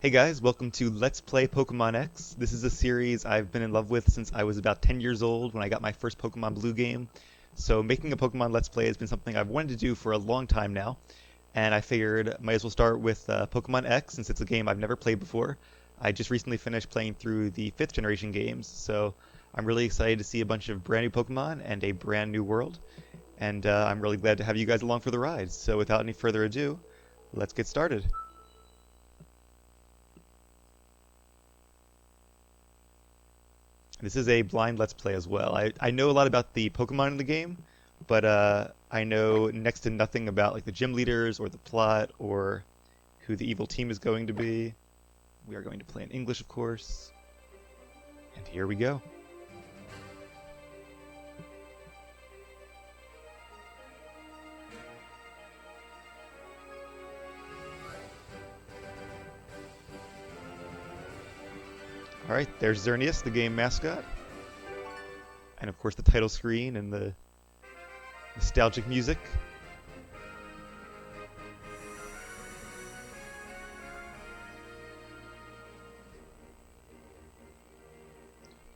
Hey guys, welcome to Let's Play Pokémon X. This is a series I've been in love with since I was about 10 years old when I got my first Pokémon Blue game. So making a Pokémon Let's Play has been something I've wanted to do for a long time now, and I figured might as well start with Pokémon X since it's a game I've never played before. I just recently finished playing through the 5th generation games, so I'm really excited to see a bunch of brand new Pokémon and a brand new world, and I'm really glad to have you guys along for the ride. So without any further ado, let's get started. This is a blind Let's Play as well. I know a lot about the Pokemon in the game, but I know next to nothing about like the gym leaders or the plot or who the evil team is going to be. We are going to play in English, of course. And here we go. Alright, there's Xerneas, the game mascot. And of course the title screen and the nostalgic music.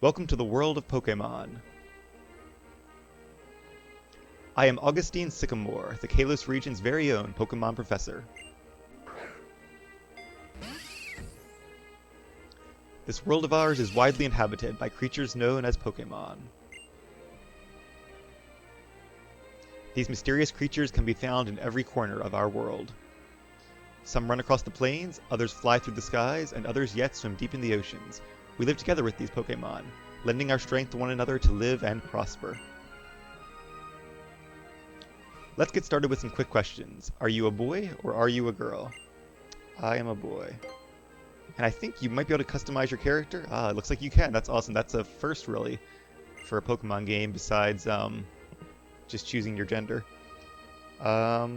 Welcome to the world of Pokémon. I am Augustine Sycamore, the Kalos region's very own Pokémon professor. This world of ours is widely inhabited by creatures known as Pokémon. These mysterious creatures can be found in every corner of our world. Some run across the plains, others fly through the skies, and others yet swim deep in the oceans. We live together with these Pokémon, lending our strength to one another to live and prosper. Let's get started with some quick questions. Are you a boy or are you a girl? I am a boy. And I think you might be able to customize your character. Ah, it looks like you can. That's awesome. That's a first, really, for a Pokemon game besides just choosing your gender. I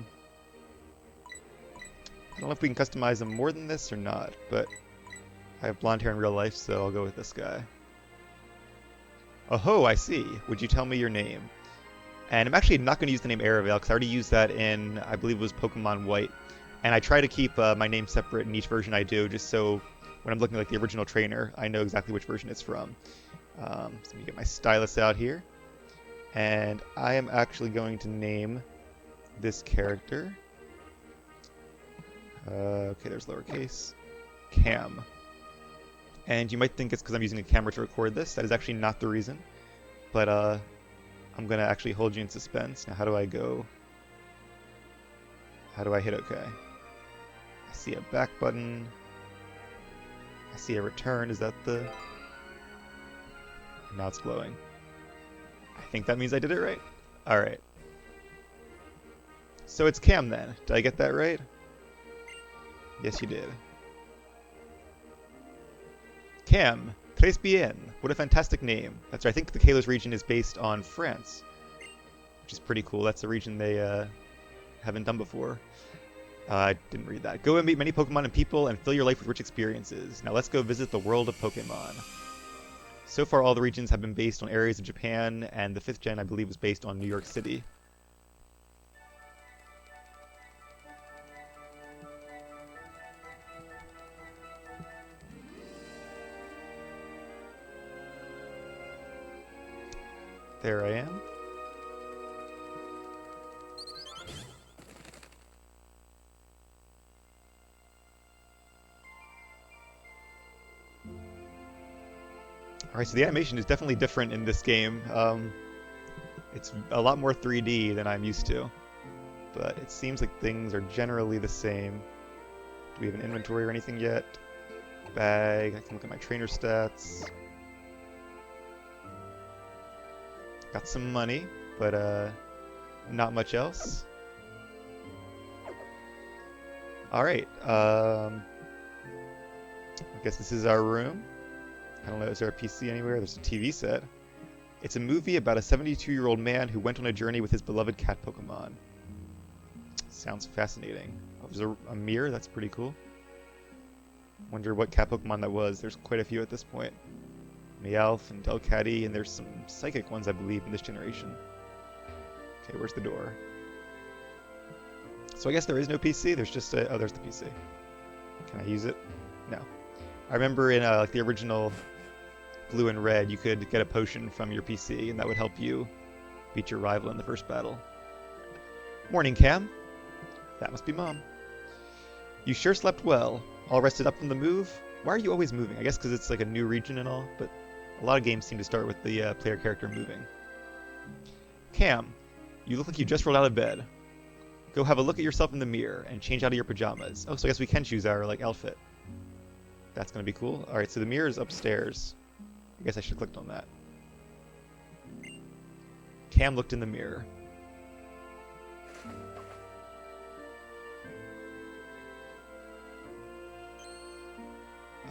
don't know if we can customize them more than this or not, but I have blonde hair in real life, so I'll go with this guy. Oh ho, I see. Would you tell me your name? And I'm actually not going to use the name Aravel, because I already used that in, I believe it was Pokemon White. And I try to keep my name separate in each version I do, just so when I'm looking at like the original trainer, I know exactly which version it's from. So let me get my stylus out here. And I am actually going to name this character. Okay, there's lowercase. Cam. And you might think it's because I'm using a camera to record this. That is actually not the reason. But I'm going to actually hold you in suspense. Now, how do I go? How do I hit OK? I see a back button. I see a return. Is that the... Now it's glowing. I think that means I did it right. Alright. So it's Cam then. Did I get that right? Yes, you did. Cam. Très bien. What a fantastic name. That's right. I think the Kalos region is based on France, which is pretty cool. That's a region they haven't done before. I didn't read that. Go and meet many Pokemon and people and fill your life with rich experiences. Now let's go visit the world of Pokemon. So far all the regions have been based on areas of Japan, and the 5th gen I believe was based on New York City. There I am. Alright, so the animation is definitely different in this game. It's a lot more 3D than I'm used to. But it seems like things are generally the same. Do we have an inventory or anything yet? Bag, I can look at my trainer stats. Got some money, but not much else. Alright, I guess this is our room. I don't know, is there a PC anywhere? There's a TV set. It's a movie about a 72-year-old man who went on a journey with his beloved cat Pokemon. Sounds fascinating. Oh, there's a mirror? That's pretty cool. Wonder what cat Pokemon that was. There's quite a few at this point. Meowth and Delcatty, and there's some psychic ones, I believe, in this generation. Okay, where's the door? So I guess there is no PC, there's just a... oh, there's the PC. Can I use it? No. I remember in like the original Blue and Red, you could get a potion from your PC, and that would help you beat your rival in the first battle. Morning, Cam. That must be Mom. You sure slept well. All rested up from the move? Why are you always moving? I guess because it's like a new region and all, but a lot of games seem to start with the player character moving. Cam, you look like you just rolled out of bed. Go have a look at yourself in the mirror and change out of your pajamas. Oh, so I guess we can choose our like outfit. That's gonna be cool. Alright, so the mirror is upstairs. I guess I should have clicked on that. Cam looked in the mirror.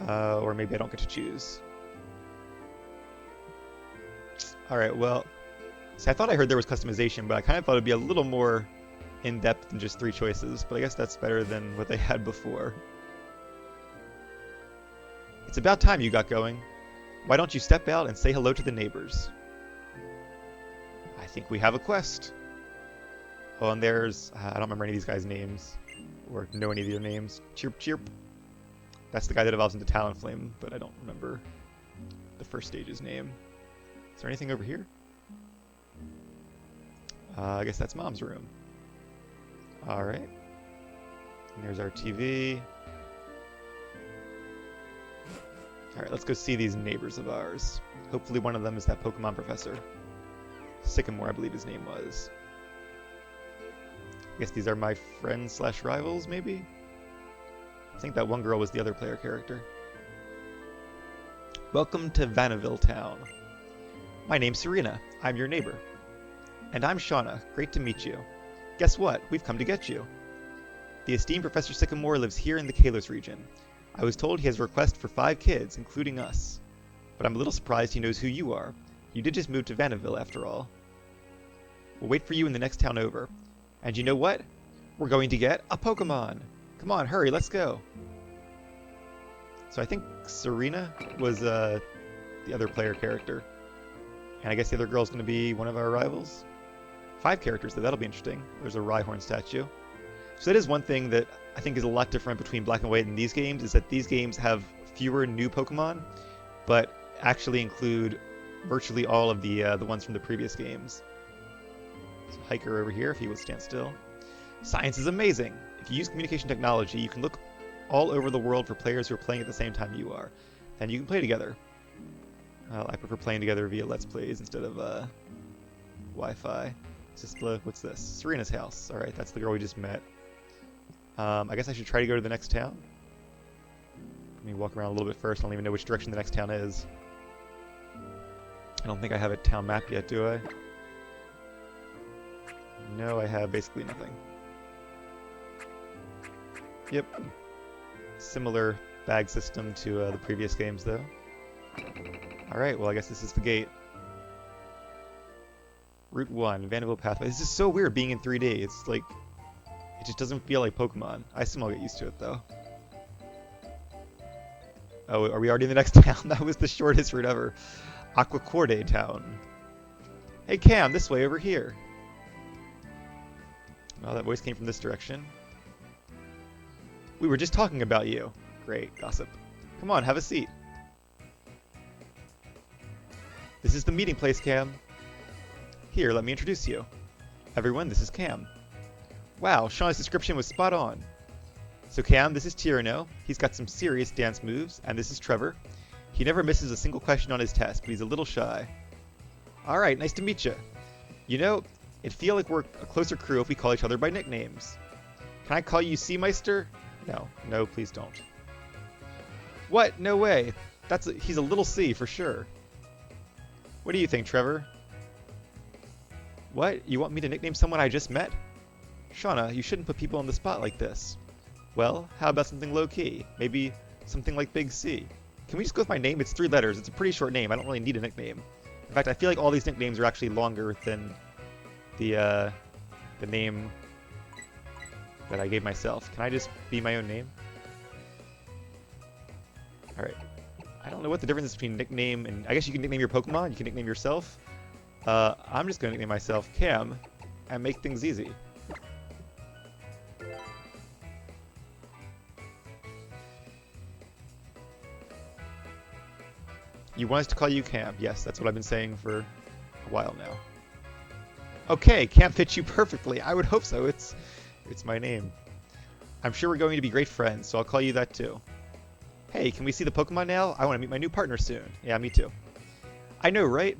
Or maybe I don't get to choose. Alright, well... See, I thought I heard there was customization, but I kind of thought it'd be a little more in-depth than just 3 choices, but I guess that's better than what they had before. It's about time you got going. Why don't you step out and say hello to the neighbors? I think we have a quest. Oh, and there's... I don't remember any of these guys' names, or know any of their names. Chirp Chirp. That's the guy that evolves into Talonflame, but I don't remember the first stage's name. Is there anything over here? I guess that's Mom's room. Alright. And there's our TV. Alright, let's go see these neighbors of ours. Hopefully one of them is that Pokemon professor. Sycamore, I believe his name was. I guess these are my friends slash rivals, maybe? I think that one girl was the other player character. Welcome to Vanillville Town. My name's Serena. I'm your neighbor. And I'm Shauna. Great to meet you. Guess what? We've come to get you. The esteemed Professor Sycamore lives here in the Kalos region. I was told he has a request for 5 kids, including us. But I'm a little surprised he knows who you are. You did just move to Vanillville, after all. We'll wait for you in the next town over. And you know what? We're going to get a Pokemon! Come on, hurry, let's go! So I think Serena was the other player character. And I guess the other girl's going to be one of our rivals? 5 characters, though. That'll be interesting. There's a Rhyhorn statue. So that is one thing that I think is a lot different between Black and White and these games, is that these games have fewer new Pokemon, but actually include virtually all of the ones from the previous games. So Hiker over here, if he would stand still. Science is amazing! If you use communication technology, you can look all over the world for players who are playing at the same time you are. Then you can play together. I prefer playing together via Let's Plays instead of Wi-Fi. What's this? Serena's house. Alright, that's the girl we just met. I guess I should try to go to the next town. Let me walk around a little bit first. I don't even know which direction the next town is. I don't think I have a town map yet, do I? No, I have basically nothing. Yep. Similar bag system to the previous games, though. Alright, well I guess this is the gate. Route 1, Vanillville Pathway. This is so weird being in 3D. It's like... It just doesn't feel like Pokemon. I assume I'll get used to it, though. Oh, are we already in the next town? That was the shortest route ever. Aquacorde Town. Hey Cam, this way over here. Well, that voice came from this direction. We were just talking about you. Great, gossip. Come on, have a seat. This is the meeting place, Cam. Here, let me introduce you. Everyone, this is Cam. Wow, Shauna's description was spot on. So Cam, this is Tyranno. He's got some serious dance moves, and this is Trevor. He never misses a single question on his test, but he's a little shy. Alright, nice to meet you. You know, it'd feel like we're a closer crew if we call each other by nicknames. Can I call you Seameister? No, please don't. What? No way. He's a little C for sure. What do you think, Trevor? What? You want me to nickname someone I just met? Shauna, you shouldn't put people on the spot like this. Well, how about something low-key? Maybe something like Big C. Can we just go with my name? It's 3 letters. It's a pretty short name. I don't really need a nickname. In fact, I feel like all these nicknames are actually longer than the name that I gave myself. Can I just be my own name? Alright. I don't know what the difference is between nickname and... I guess you can nickname your Pokemon. You can nickname yourself. I'm just going to nickname myself Cam and make things easy. You want us to call you Cam? Yes, that's what I've been saying for a while now. Okay, Cam fits you perfectly. I would hope so. It's my name. I'm sure we're going to be great friends, so I'll call you that too. Hey, can we see the Pokemon now? I want to meet my new partner soon. Yeah, me too. I know, right?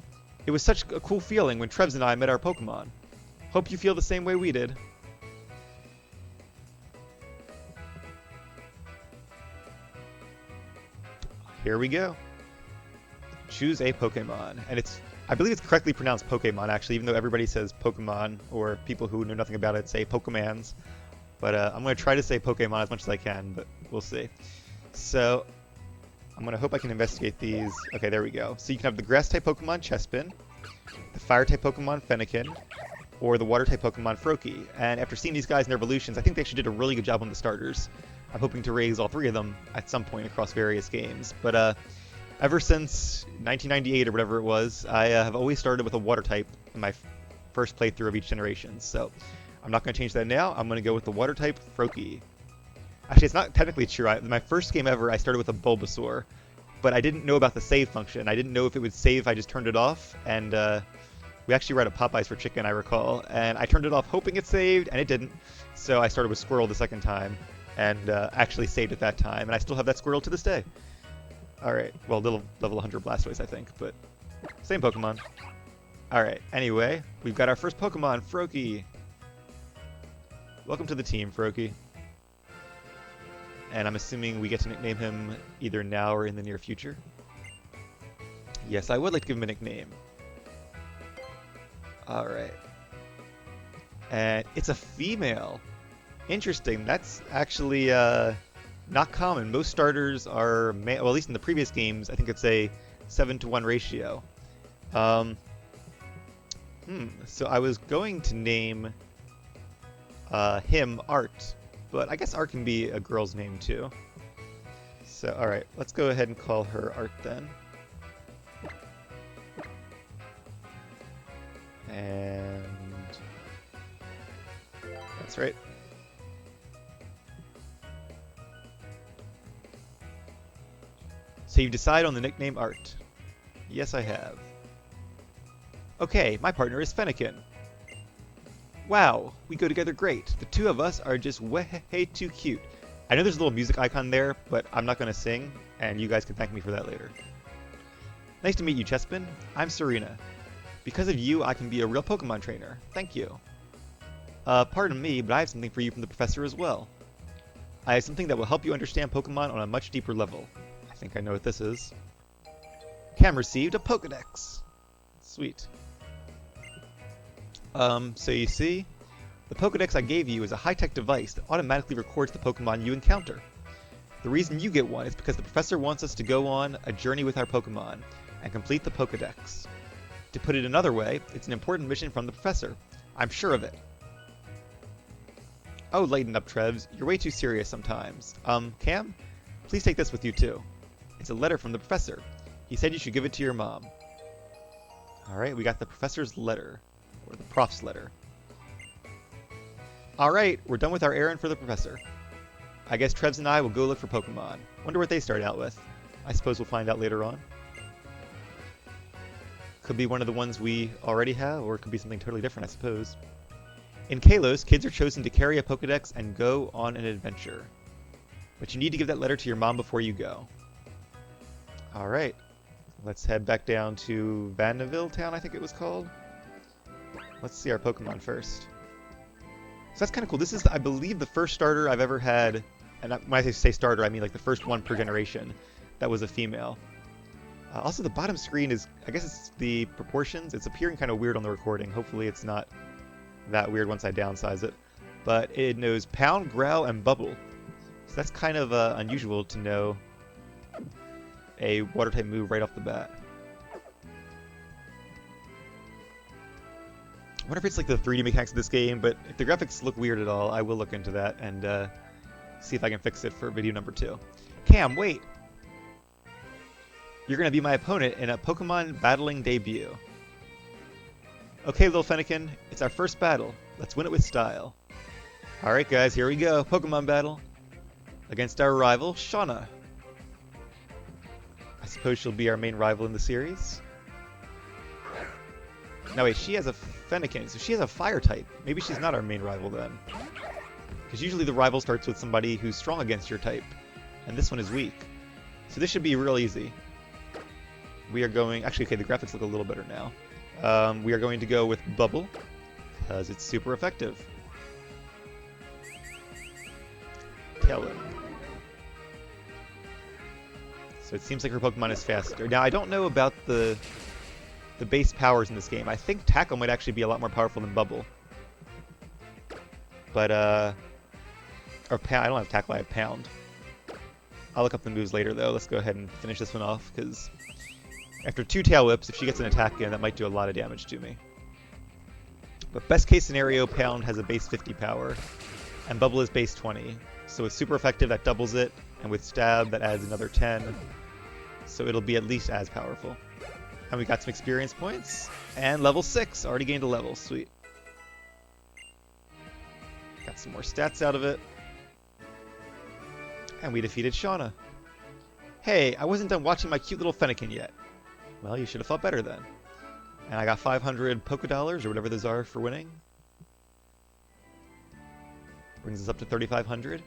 It was such a cool feeling when Trebs and I met our Pokemon. Hope you feel the same way we did. Here we go. Choose a Pokemon. And I believe it's correctly pronounced Pokemon, actually, even though everybody says Pokemon, or people who know nothing about it say Pokemans. But I'm going to try to say Pokemon as much as I can, but we'll see. So, I'm going to hope I can investigate these. Okay, there we go. So you can have the Grass-type Pokemon Chespin, the Fire-type Pokemon Fennekin, or the Water-type Pokemon Froakie. And after seeing these guys in their evolutions, I think they actually did a really good job on the starters. I'm hoping to raise all three of them at some point across various games. But ever since 1998 or whatever it was, I have always started with a Water-type in my first playthrough of each generation. So I'm not going to change that now. I'm going to go with the Water-type Froakie. Actually, it's not technically true. My first game ever, I started with a Bulbasaur, but I didn't know about the save function. I didn't know if it would save if I just turned it off, and we actually were at a Popeyes for chicken, I recall, and I turned it off hoping it saved, and it didn't. So I started with Squirrel the second time, and actually saved at that time, and I still have that Squirrel to this day. Alright, well, level 100 Blastoise, I think, but same Pokemon. Alright, anyway, we've got our first Pokemon, Froakie. Welcome to the team, Froakie. And I'm assuming we get to nickname him either now or in the near future. Yes, I would like to give him a nickname. Alright. And it's a female. Interesting. That's actually not common. Most starters are male. Well, at least in the previous games, I think it's a 7-to-1 ratio. So I was going to name him Art. But I guess Art can be a girl's name too. So, alright, let's go ahead and call her Art then. And that's right. So you've decided on the nickname Art. Yes, I have. Okay, my partner is Fennekin. Wow, we go together great. The two of us are just way too cute. I know there's a little music icon there, but I'm not going to sing, and you guys can thank me for that later. Nice to meet you, Chespin. I'm Serena. Because of you, I can be a real Pokemon trainer. Thank you. Pardon me, but I have something for you from the professor as well. I have something that will help you understand Pokemon on a much deeper level. I think I know what this is. Cam received a Pokedex. Sweet. So you see, the Pokedex I gave you is a high-tech device that automatically records the Pokemon you encounter. The reason you get one is because the professor wants us to go on a journey with our Pokemon and complete the Pokedex. To put it another way, it's an important mission from the professor. I'm sure of it. Oh, lighten up, Trevs. You're way too serious sometimes. Cam? Please take this with you too. It's a letter from the professor. He said you should give it to your mom. Alright, we got the professor's letter. Or the prof's letter. Alright, we're done with our errand for the professor. I guess Trevs and I will go look for Pokemon. Wonder what they start out with. I suppose we'll find out later on. Could be one of the ones we already have, or it could be something totally different, I suppose. In Kalos, kids are chosen to carry a Pokedex and go on an adventure. But you need to give that letter to your mom before you go. Alright. Let's head back down to Vanderville Town, I think it was called. Let's see our Pokemon first. So that's kind of cool. This is, I believe, the first starter I've ever had, and when I say starter, I mean like the first one per generation that was a female. Also, the bottom screen is, I guess it's the proportions. It's appearing kind of weird on the recording. Hopefully it's not that weird once I downsize it. But it knows Pound, Growl, and Bubble. So that's kind of unusual to know a Water-type move right off the bat. I wonder if it's like the 3D mechanics of this game, but if the graphics look weird at all, I will look into that and see if I can fix it for video number 2. Cam, wait! You're going to be my opponent in a Pokemon battling debut. Okay, little Fennekin, it's our first battle. Let's win it with style. Alright guys, here we go. Pokemon battle. Against our rival, Shauna. suppose she'll be our main rival in the series. No, wait, she has a Fennekin, so she has a fire type. Maybe she's not our main rival then. Because usually the rival starts with somebody who's strong against your type, and this one is weak. So this should be real easy. We are going... Actually, okay, the graphics look a little better now. We are going to go with Bubble, because it's super effective. Tail Whip. So it seems like her Pokemon is faster. Now, I don't know about the base powers in this game. I think Tackle might actually be a lot more powerful than Bubble. But, or Pound. I don't have Tackle, I have Pound. I'll look up the moves later, though. Let's go ahead and finish this one off, because after 2 Tail Whips, if she gets an attack in, that might do a lot of damage to me. But best case scenario, Pound has a base 50 power, and Bubble is base 20. So with super effective, that doubles it, and with Stab, that adds another 10. So it'll be at least as powerful. And we got some experience points, and level 6. Already gained a level. Sweet. Got some more stats out of it. And we defeated Shauna. Hey, I wasn't done watching my cute little Fennekin yet. Well, you should have thought better then. And I got 500 Pokedollars, or whatever those are, for winning. Brings us up to 3,500.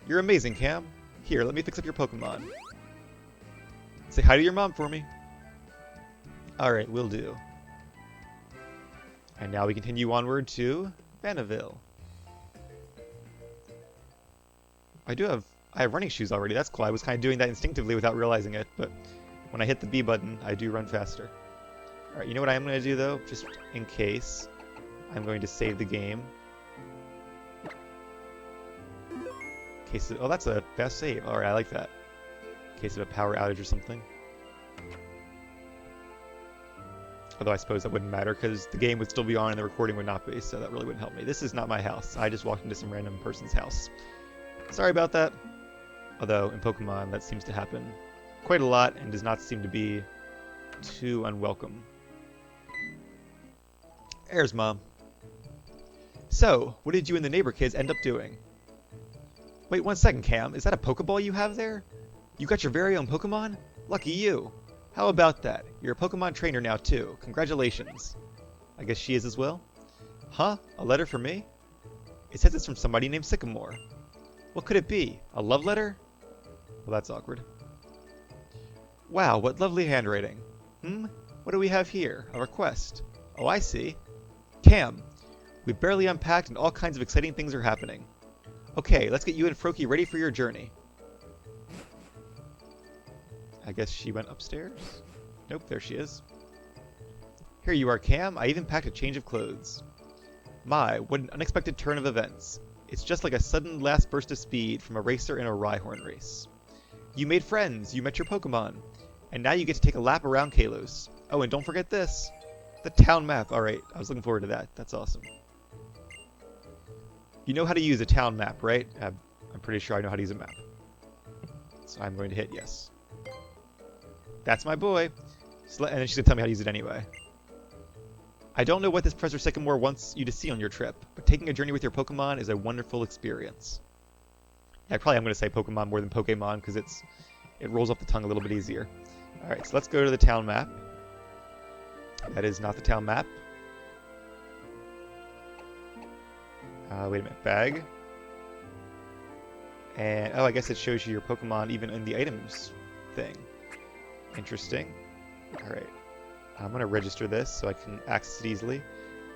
You're amazing, Cam. Here, let me fix up your Pokemon. Say hi to your mom for me. Alright, will do. And now we continue onward to Vanillville. I have running shoes already, that's cool. I was kind of doing that instinctively without realizing it, but when I hit the B button, I do run faster. Alright, you know what I'm going to do though? Just in case, I'm going to save the game. In case of, oh, that's a fast save. Alright, I like that. In case of a power outage or something. Although I suppose that wouldn't matter, because the game would still be on and the recording would not be, so that really wouldn't help me. This is not my house. I just walked into some random person's house. Sorry about that. Although, in Pokemon, that seems to happen quite a lot and does not seem to be too unwelcome. There's Mom. So, what did you and the neighbor kids end up doing? Wait 1 second, Cam. Is that a Pokeball you have there? You got your very own Pokemon? Lucky you. How about that? You're a Pokemon trainer now, too. Congratulations. I guess she is as well? Huh? A letter for me? It says it's from somebody named Sycamore. What could it be? A love letter? Well, that's awkward. Wow, what lovely handwriting. What do we have here? A request. Oh, I see. Cam, we've barely unpacked and all kinds of exciting things are happening. Okay, let's get you and Froakie ready for your journey. I guess she went upstairs? Nope, there she is. Here you are, Cam. I even packed a change of clothes. My, what an unexpected turn of events. It's just like a sudden last burst of speed from a racer in a Rhyhorn race. You made friends, you met your Pokemon, and now you get to take a lap around Kalos. Oh, and don't forget this. The town map. Alright, I was looking forward to that. That's awesome. You know how to use a town map, right? I'm pretty sure I know how to use a map. So I'm going to hit yes. That's my boy. And then she's going to tell me how to use it anyway. I don't know what this Professor Sycamore wants you to see on your trip, but taking a journey with your Pokemon is a wonderful experience. Yeah, I'm going to say Pokemon more than Pokemon because it rolls off the tongue a little bit easier. Alright, so let's go to the town map. That is not the town map. Wait a minute, bag. And, oh, I guess it shows you your Pokemon even in the items thing. Interesting. Alright. I'm going to register this so I can access it easily.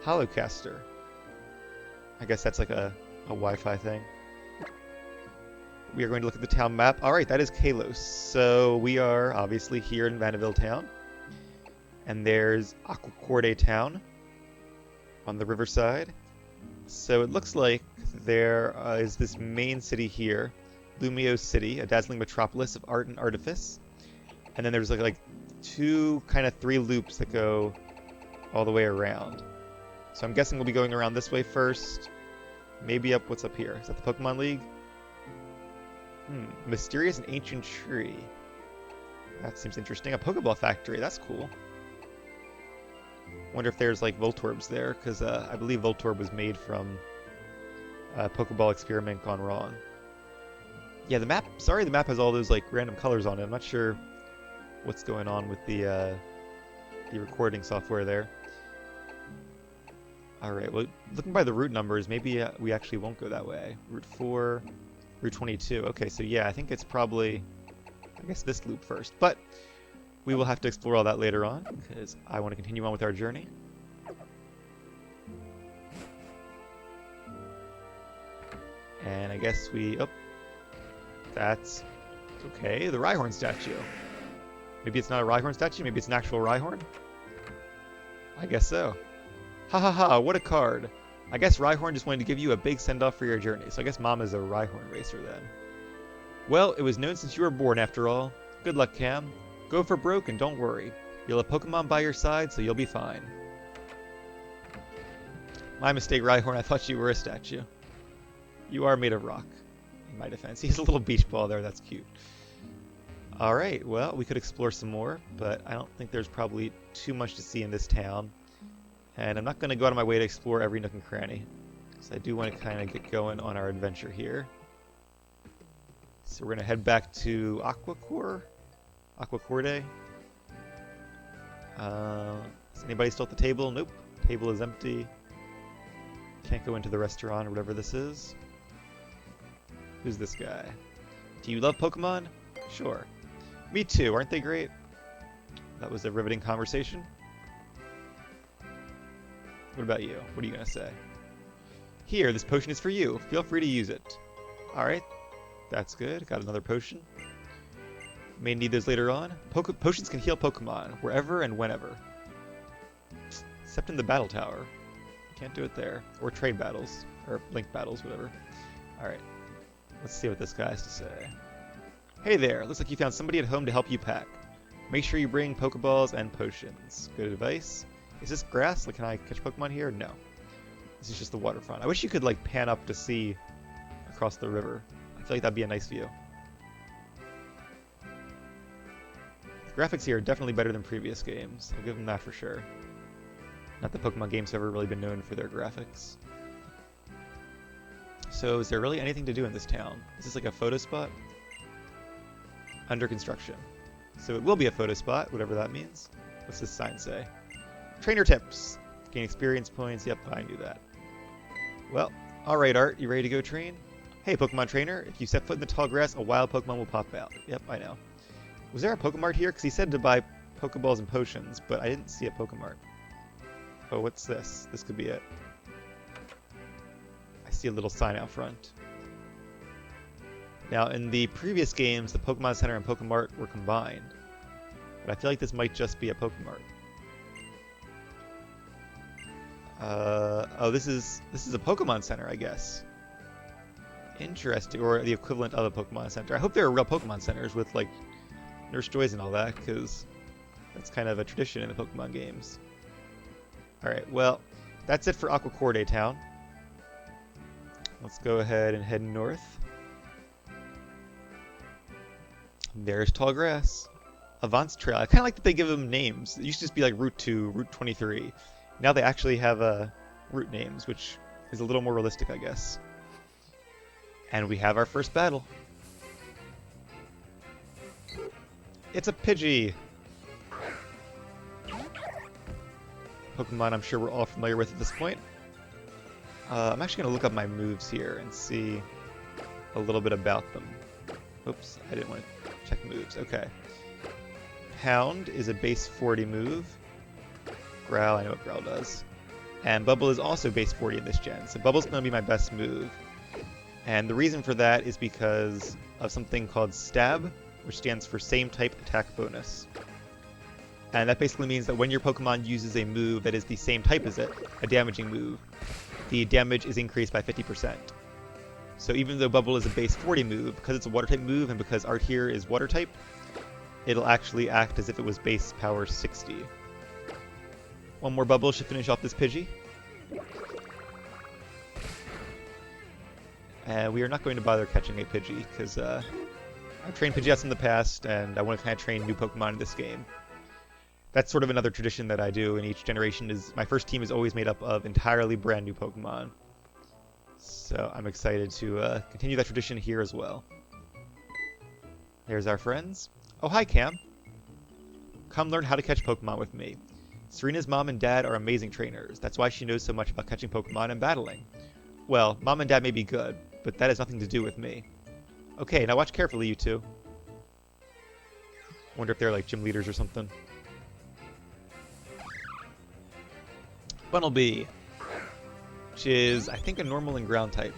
Holocaster. I guess that's like a Wi-Fi thing. We are going to look at the town map. Alright, that is Kalos. So we are obviously here in Vanillville Town. And there's Aquacorde Town on the riverside. So it looks like there is this main city here, Lumio City, a dazzling metropolis of art and artifice. And then there's like three loops that go all the way around. So I'm guessing we'll be going around this way first. Maybe up, what's up here? Is that the Pokemon League? Mysterious and ancient tree. That seems interesting. A Pokeball factory, that's cool. Wonder if there's like Voltorbs there, because I believe Voltorb was made from a Pokeball experiment gone wrong. Yeah, the map, sorry the map has all those like random colors on it. I'm not sure what's going on with the recording software there. Alright, well, looking by the route numbers, maybe we actually won't go that way. Route 4, Route 22. Okay, so yeah, I think it's probably, I guess, this loop first. But we will have to explore all that later on, because I want to continue on with our journey. And I guess we... Oh, that's okay. The Rhyhorn statue. Maybe it's not a Rhyhorn statue, maybe it's an actual Rhyhorn? I guess so. Ha ha ha, what a card. I guess Rhyhorn just wanted to give you a big send-off for your journey, so I guess Mom is a Rhyhorn racer then. Well, it was known since you were born after all. Good luck, Cam. Go for broke and don't worry. You'll have Pokemon by your side, so you'll be fine. My mistake, Rhyhorn, I thought you were a statue. You are made of rock, in my defense. He's a little beach ball there, that's cute. Alright, well, we could explore some more, but I don't think there's probably too much to see in this town. And I'm not going to go out of my way to explore every nook and cranny, because I do want to kind of get going on our adventure here. So we're going to head back to Aquacore Day. Is anybody still at the table? Nope. Table is empty. Can't go into the restaurant or whatever this is. Who's this guy? Do you love Pokemon? Sure. Me too, aren't they great? That was a riveting conversation. What about you? What are you going to say? Here, this potion is for you. Feel free to use it. Alright, that's good. Got another potion. May need those later on. Potions can heal Pokemon, wherever and whenever. Except in the battle tower. Can't do it there. Or trade battles. Or link battles, whatever. Alright. Let's see what this guy has to say. Hey there, looks like you found somebody at home to help you pack. Make sure you bring Pokeballs and potions. Good advice. Is this grass? Like, can I catch Pokemon here? No. This is just the waterfront. I wish you could, like, pan up to see across the river. I feel like that'd be a nice view. The graphics here are definitely better than previous games. I'll give them that for sure. Not that Pokemon games have ever really been known for their graphics. So, is there really anything to do in this town? Is this like a photo spot? Under construction. So it will be a photo spot, whatever that means. What's this sign say? Trainer tips. Gain experience points. Yep, I knew that. Well, alright Art, you ready to go train? Hey Pokemon Trainer, if you set foot in the tall grass, a wild Pokemon will pop out. Yep, I know. Was there a Pokemart here? Because he said to buy Pokeballs and potions, but I didn't see a Pokemart. Oh, what's this? This could be it. I see a little sign out front. Now, in the previous games, the Pokemon Center and Pokemart were combined. But I feel like this might just be a Pokemart. Oh, this is a Pokemon Center, I guess. Interesting, or the equivalent of a Pokemon Center. I hope there are real Pokemon Centers with, like, Nurse Joys and all that, because that's kind of a tradition in the Pokemon games. Alright, well, that's it for Aquacore Day Town. Let's go ahead and head north. There's tall grass. Avance Trail. I kind of like that they give them names. It used to just be like Route 2, Route 23. Now they actually have route names, which is a little more realistic, I guess. And we have our first battle. It's a Pidgey! Pokemon I'm sure we're all familiar with at this point. I'm actually going to look up my moves here and see a little bit about them. Oops, I didn't want to check moves. Okay. Hound is a base 40 move. Growl, I know what Growl does. And Bubble is also base 40 in this gen, so Bubble's going to be my best move. And the reason for that is because of something called Stab, which stands for Same Type Attack Bonus. And that basically means that when your Pokemon uses a move that is the same type as it, a damaging move, the damage is increased by 50%. So even though Bubble is a base 40 move, because it's a water type move and because Art here is water type, it'll actually act as if it was base power 60. One more Bubble should finish off this Pidgey. And we are not going to bother catching a Pidgey, because I've trained Pidgeots in the past, and I want to kind of train new Pokemon in this game. That's sort of another tradition that I do in each generation, is my first team is always made up of entirely brand new Pokemon. So I'm excited to continue that tradition here as well. There's our friends. Oh, hi, Cam. Come learn how to catch Pokemon with me. Serena's mom and dad are amazing trainers. That's why she knows so much about catching Pokemon and battling. Well, mom and dad may be good, but that has nothing to do with me. Okay, now watch carefully, you two. Wonder if they're like gym leaders or something. Bunnelby, which is, I think, a normal and ground type.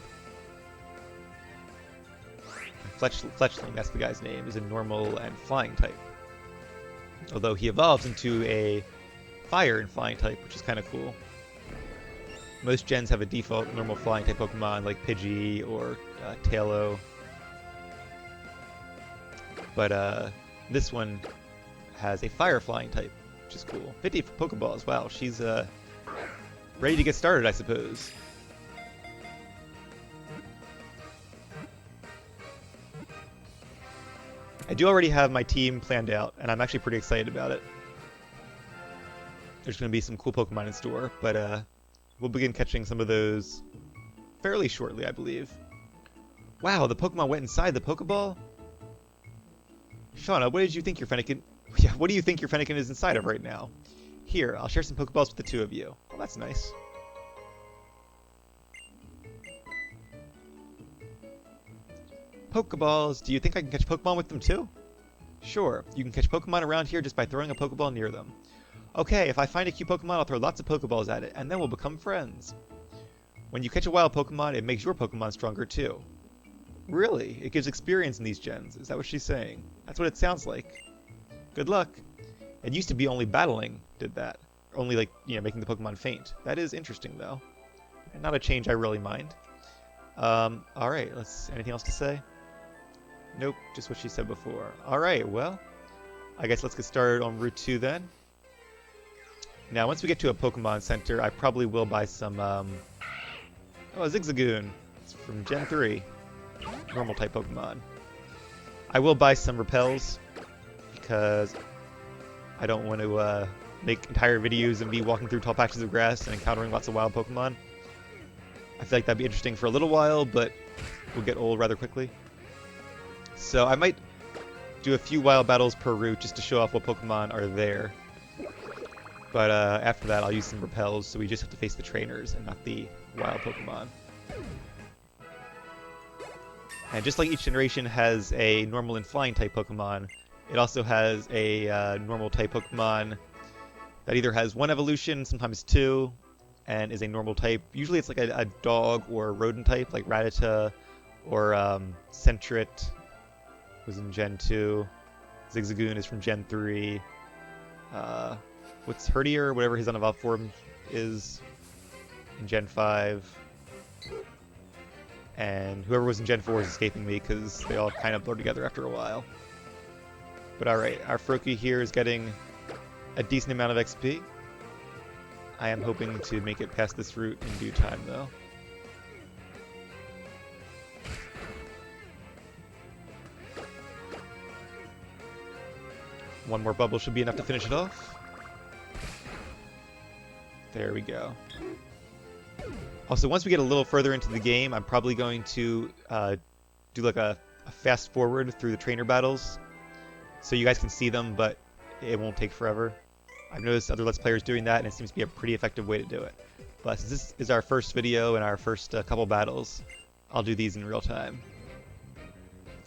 Fletchling, that's the guy's name, is a normal and flying type. Although he evolves into a fire and flying type, which is kind of cool. Most gens have a default normal flying type Pokemon like Pidgey or Tailo. But this one has a fire flying type, which is cool. 50 Pokeballs, wow, she's ready to get started, I suppose. I do already have my team planned out, and I'm actually pretty excited about it. There's going to be some cool Pokemon in store, but we'll begin catching some of those fairly shortly, I believe. Wow, the Pokemon went inside the Pokeball? Shauna, what did you think your Fennekin... Yeah, what do you think your Fennekin is inside of right now? Here, I'll share some Pokeballs with the two of you. Well, that's nice. Pokeballs. Do you think I can catch Pokemon with them too? Sure. You can catch Pokemon around here just by throwing a Pokeball near them. Okay, if I find a cute Pokemon, I'll throw lots of Pokeballs at it, and then we'll become friends. When you catch a wild Pokemon, it makes your Pokemon stronger too. Really? It gives experience in these gens. Is that what she's saying? That's what it sounds like. Good luck. It used to be only battling did that. Only, like, you know, making the Pokemon faint. That is interesting, though. And not a change I really mind. Alright, anything else to say? Nope, just what she said before. Alright, well, I guess let's get started on Route 2 then. Now, once we get to a Pokemon Center, I probably will buy some, oh, Zigzagoon. It's from Gen 3. Normal type Pokemon. I will buy some Repels, because I don't want to, make entire videos of me walking through tall patches of grass and encountering lots of wild Pokemon. I feel like that'd be interesting for a little while, but will get old rather quickly. So I might do a few wild battles per route just to show off what Pokemon are there. But after that, I'll use some Repels, so we just have to face the trainers and not the wild Pokemon. And just like each generation has a normal and flying type Pokemon, it also has a normal type Pokemon that either has one evolution, sometimes two, and is a normal type. Usually it's like a dog or a rodent type, like Rattata or Sentret was in Gen 2. Zigzagoon is from Gen 3. What's Herdier, whatever his unevolved form is, in Gen 5. And whoever was in Gen 4 is escaping me because they all kind of blur together after a while. But alright, our Froakie here is getting a decent amount of XP. I am hoping to make it past this route in due time, though. One more bubble should be enough to finish it off. There we go. Also, once we get a little further into the game, I'm probably going to do like a fast forward through the trainer battles, so you guys can see them, but it won't take forever. I've noticed other Let's Players doing that, and it seems to be a pretty effective way to do it. But since this is our first video and our first couple battles, I'll do these in real time.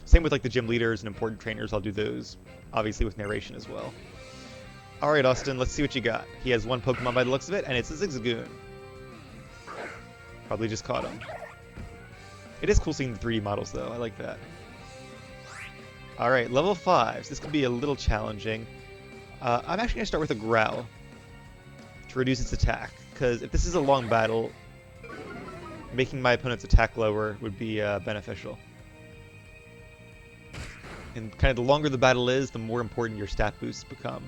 Same with like the gym leaders and important trainers, I'll do those, obviously with narration as well. Alright, Austin, let's see what you got. He has one Pokemon by the looks of it, and it's a Zigzagoon. Probably just caught him. It is cool seeing the 3D models, though. I like that. Alright, level 5s. This could be a little challenging. I'm actually going to start with a Growl to reduce its attack, because if this is a long battle, making my opponent's attack lower would be beneficial. And kind of the longer the battle is, the more important your stat boosts become.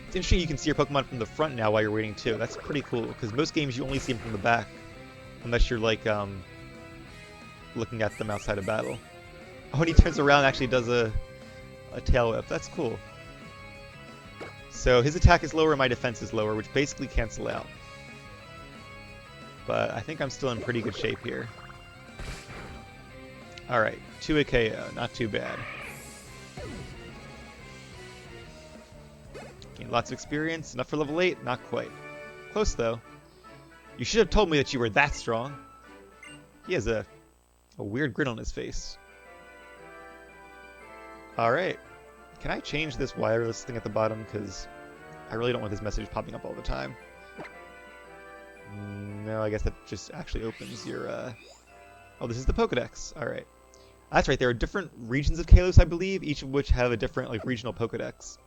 It's interesting you can see your Pokemon from the front now while you're waiting too. That's pretty cool, because most games you only see them from the back, unless you're like looking at them outside of battle. Oh, and he turns around and actually does a tail whip. That's cool. So his attack is lower and my defense is lower, which basically cancel out. But I think I'm still in pretty good shape here. Alright, 2 a KO, not too bad. Gained lots of experience. Enough for level 8? Not quite. Close, though. You should have told me that you were that strong. He has a weird grin on his face. Alright. Can I change this wireless thing at the bottom? Because I really don't want this message popping up all the time. No, I guess that just actually opens your... Oh, this is the Pokedex. Alright. That's right, there are different regions of Kalos, I believe, each of which have a different like regional Pokedex.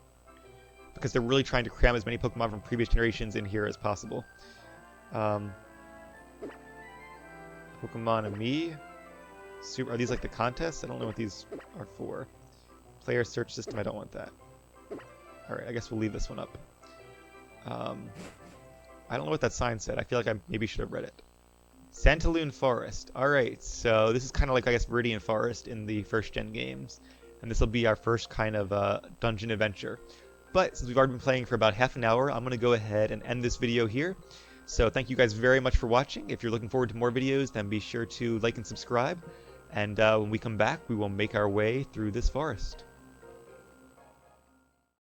Because they're really trying to cram as many Pokemon from previous generations in here as possible. Pokemon and me. Are these like the contests? I don't know what these are for. Player search system, I don't want that. Alright, I guess we'll leave this one up. I don't know what that sign said. I feel like I maybe should have read it. Santalune Forest. Alright, so this is kind of like, I guess, Viridian Forest in the first-gen games. And this will be our first kind of dungeon adventure. But since we've already been playing for about half an hour, I'm going to go ahead and end this video here. So thank you guys very much for watching. If you're looking forward to more videos, then be sure to like and subscribe. And when we come back, we will make our way through this forest.